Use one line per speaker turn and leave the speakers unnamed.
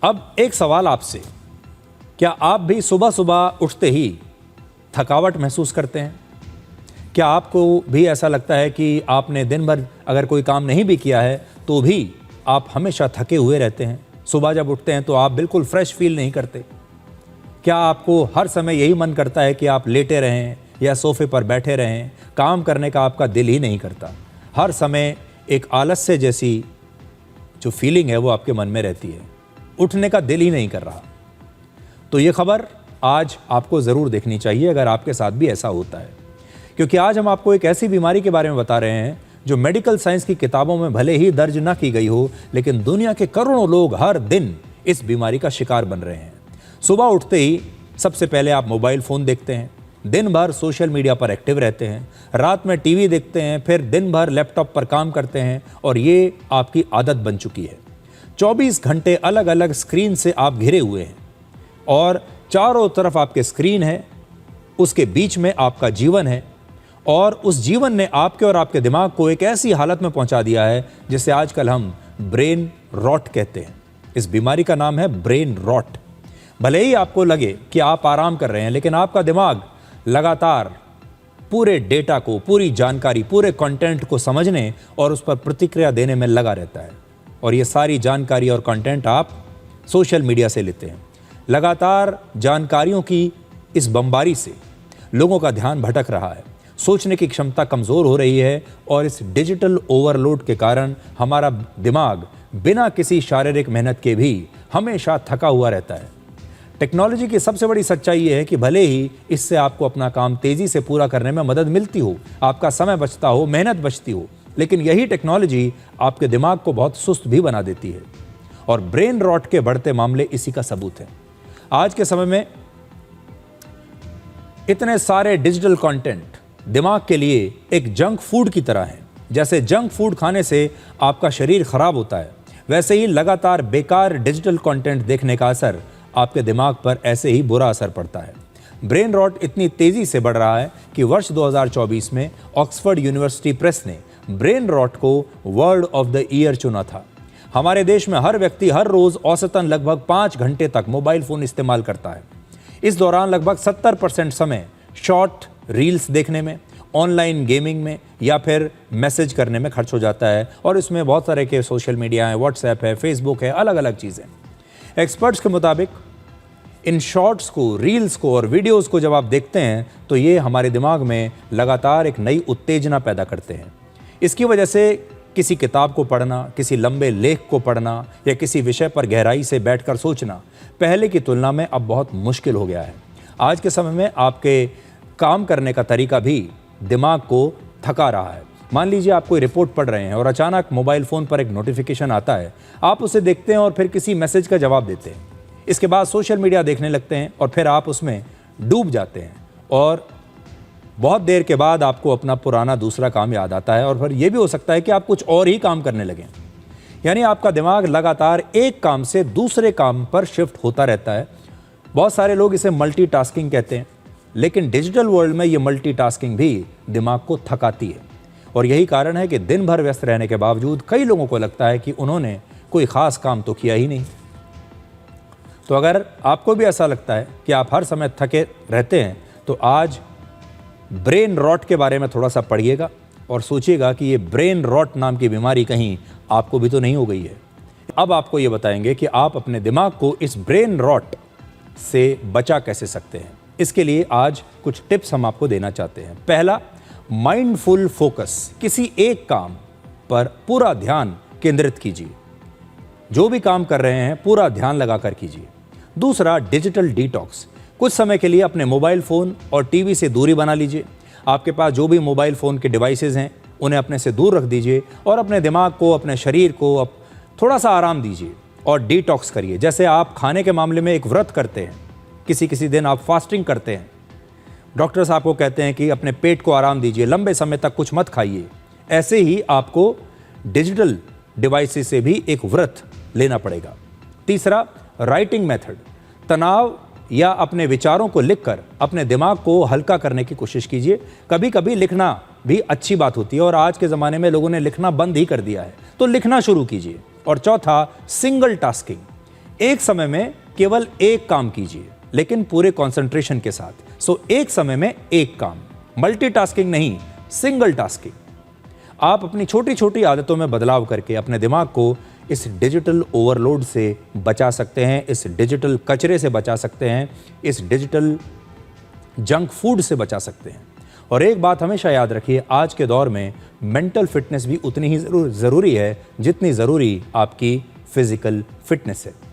अब एक सवाल आपसे, क्या आप भी सुबह सुबह उठते ही थकावट महसूस करते हैं? क्या आपको भी ऐसा लगता है कि आपने दिन भर अगर कोई काम नहीं भी किया है तो भी आप हमेशा थके हुए रहते हैं? सुबह जब उठते हैं तो आप बिल्कुल फ्रेश फील नहीं करते? क्या आपको हर समय यही मन करता है कि आप लेटे रहें या सोफे पर बैठे रहें? काम करने का आपका दिल ही नहीं करता। हर समय एक आलस्य जैसी जो फीलिंग है वो आपके मन में रहती है, उठने का दिल ही नहीं कर रहा। तो ये खबर आज आपको ज़रूर देखनी चाहिए अगर आपके साथ भी ऐसा होता है, क्योंकि आज हम आपको एक ऐसी बीमारी के बारे में बता रहे हैं जो मेडिकल साइंस की किताबों में भले ही दर्ज ना की गई हो, लेकिन दुनिया के करोड़ों लोग हर दिन इस बीमारी का शिकार बन रहे हैं। सुबह उठते ही सबसे पहले आप मोबाइल फ़ोन देखते हैं, दिन भर सोशल मीडिया पर एक्टिव रहते हैं, रात में टीवी देखते हैं, फिर दिन भर लैपटॉप पर काम करते हैं और ये आपकी आदत बन चुकी है। 24 घंटे अलग अलग स्क्रीन से आप घिरे हुए हैं और चारों तरफ आपके स्क्रीन है, उसके बीच में आपका जीवन है और उस जीवन ने आपके और आपके दिमाग को एक ऐसी हालत में पहुंचा दिया है जिसे आजकल हम ब्रेन रॉट कहते हैं। इस बीमारी का नाम है ब्रेन रॉट। भले ही आपको लगे कि आप आराम कर रहे हैं, लेकिन आपका दिमाग लगातार पूरे डेटा को, पूरी जानकारी, पूरे कंटेंट को समझने और उस पर प्रतिक्रिया देने में लगा रहता है। और ये सारी जानकारी और कंटेंट आप सोशल मीडिया से लेते हैं। लगातार जानकारियों की इस बमबारी से लोगों का ध्यान भटक रहा है, सोचने की क्षमता कमज़ोर हो रही है और इस डिजिटल ओवरलोड के कारण हमारा दिमाग बिना किसी शारीरिक मेहनत के भी हमेशा थका हुआ रहता है। टेक्नोलॉजी की सबसे बड़ी सच्चाई ये है कि भले ही इससे आपको अपना काम तेज़ी से पूरा करने में मदद मिलती हो, आपका समय बचता हो, मेहनत बचती हो, लेकिन यही टेक्नोलॉजी आपके दिमाग को बहुत सुस्त भी बना देती है और ब्रेन रॉट के बढ़ते मामले इसी का सबूत है। आज के समय में इतने सारे डिजिटल कंटेंट दिमाग के लिए एक जंक फूड की तरह है। जैसे जंक फूड खाने से आपका शरीर खराब होता है, वैसे ही लगातार बेकार डिजिटल कंटेंट देखने का असर आपके दिमाग पर ऐसे ही बुरा असर पड़ता है। ब्रेन रॉट इतनी तेजी से बढ़ रहा है कि वर्ष 2024 में ऑक्सफोर्ड यूनिवर्सिटी प्रेस ने ब्रेन रॉट को वर्ड ऑफ द ईयर चुना था। हमारे देश में हर व्यक्ति हर रोज औसतन लगभग 5 घंटे तक मोबाइल फोन इस्तेमाल करता है। इस दौरान लगभग 70% समय शॉर्ट रील्स देखने में, ऑनलाइन गेमिंग में या फिर मैसेज करने में खर्च हो जाता है और इसमें बहुत सारे के सोशल मीडिया है, व्हाट्सएप है, फेसबुक है, अलग अलग चीज़ें। एक्सपर्ट्स के मुताबिक इन शॉर्ट्स को, रील्स को और वीडियोस को जब आप देखते हैं तो ये हमारे दिमाग में लगातार एक नई उत्तेजना पैदा करते हैं। इसकी वजह से किसी किताब को पढ़ना, किसी लंबे लेख को पढ़ना या किसी विषय पर गहराई से बैठकर सोचना पहले की तुलना में अब बहुत मुश्किल हो गया है। आज के समय में आपके काम करने का तरीका भी दिमाग को थका रहा है। मान लीजिए आप कोई रिपोर्ट पढ़ रहे हैं और अचानक मोबाइल फ़ोन पर एक नोटिफिकेशन आता है, आप उसे देखते हैं और फिर किसी मैसेज का जवाब देते हैं। इसके बाद सोशल मीडिया देखने लगते हैं और फिर आप उसमें डूब जाते हैं और बहुत देर के बाद आपको अपना पुराना दूसरा काम याद आता है और फिर ये भी हो सकता है कि आप कुछ और ही काम करने लगें। यानी आपका दिमाग लगातार एक काम से दूसरे काम पर शिफ्ट होता रहता है। बहुत सारे लोग इसे मल्टीटास्किंग कहते हैं, लेकिन डिजिटल वर्ल्ड में ये मल्टीटास्किंग भी दिमाग को थकाती है और यही कारण है कि दिन भर व्यस्त रहने के बावजूद कई लोगों को लगता है कि उन्होंने कोई ख़ास काम तो किया ही नहीं। तो अगर आपको भी ऐसा लगता है कि आप हर समय थके रहते हैं तो आज ब्रेन रॉट के बारे में थोड़ा सा पढ़िएगा और सोचिएगा कि ये ब्रेन रॉट नाम की बीमारी कहीं आपको भी तो नहीं हो गई है। अब आपको ये बताएंगे कि आप अपने दिमाग को इस ब्रेन रॉट से बचा कैसे सकते हैं। इसके लिए आज कुछ टिप्स हम आपको देना चाहते हैं। पहला, माइंडफुल फोकस। किसी एक काम पर पूरा ध्यान केंद्रित कीजिए। जो भी काम कर रहे हैं पूरा ध्यान लगाकर कीजिए। दूसरा, डिजिटल डिटॉक्स। कुछ समय के लिए अपने मोबाइल फ़ोन और टीवी से दूरी बना लीजिए। आपके पास जो भी मोबाइल फ़ोन के डिवाइसेस हैं उन्हें अपने से दूर रख दीजिए और अपने दिमाग को, अपने शरीर को अब थोड़ा सा आराम दीजिए और डिटॉक्स करिए। जैसे आप खाने के मामले में एक व्रत करते हैं, किसी दिन आप फास्टिंग करते हैं, डॉक्टर्स आपको कहते हैं कि अपने पेट को आराम दीजिए, लंबे समय तक कुछ मत खाइए। ऐसे ही आपको डिजिटल डिवाइसेस से भी एक व्रत लेना पड़ेगा। तीसरा, राइटिंग मेथड। तनाव या अपने विचारों को लिखकर अपने दिमाग को हल्का करने की कोशिश कीजिए। कभी कभी लिखना भी अच्छी बात होती है और आज के ज़माने में लोगों ने लिखना बंद ही कर दिया है, तो लिखना शुरू कीजिए। और चौथा, सिंगल टास्किंग। एक समय में केवल एक काम कीजिए, लेकिन पूरे कंसंट्रेशन के साथ। सो एक समय में एक काम, मल्टीटास्किंग नहीं, सिंगल टास्किंग। आप अपनी छोटी छोटी आदतों में बदलाव करके अपने दिमाग को इस डिजिटल ओवरलोड से बचा सकते हैं, इस डिजिटल कचरे से बचा सकते हैं, इस डिजिटल जंक फूड से बचा सकते हैं। और एक बात हमेशा याद रखिए, आज के दौर में मेंटल फिटनेस भी उतनी ही ज़रूरी है जितनी ज़रूरी आपकी फिजिकल फिटनेस है।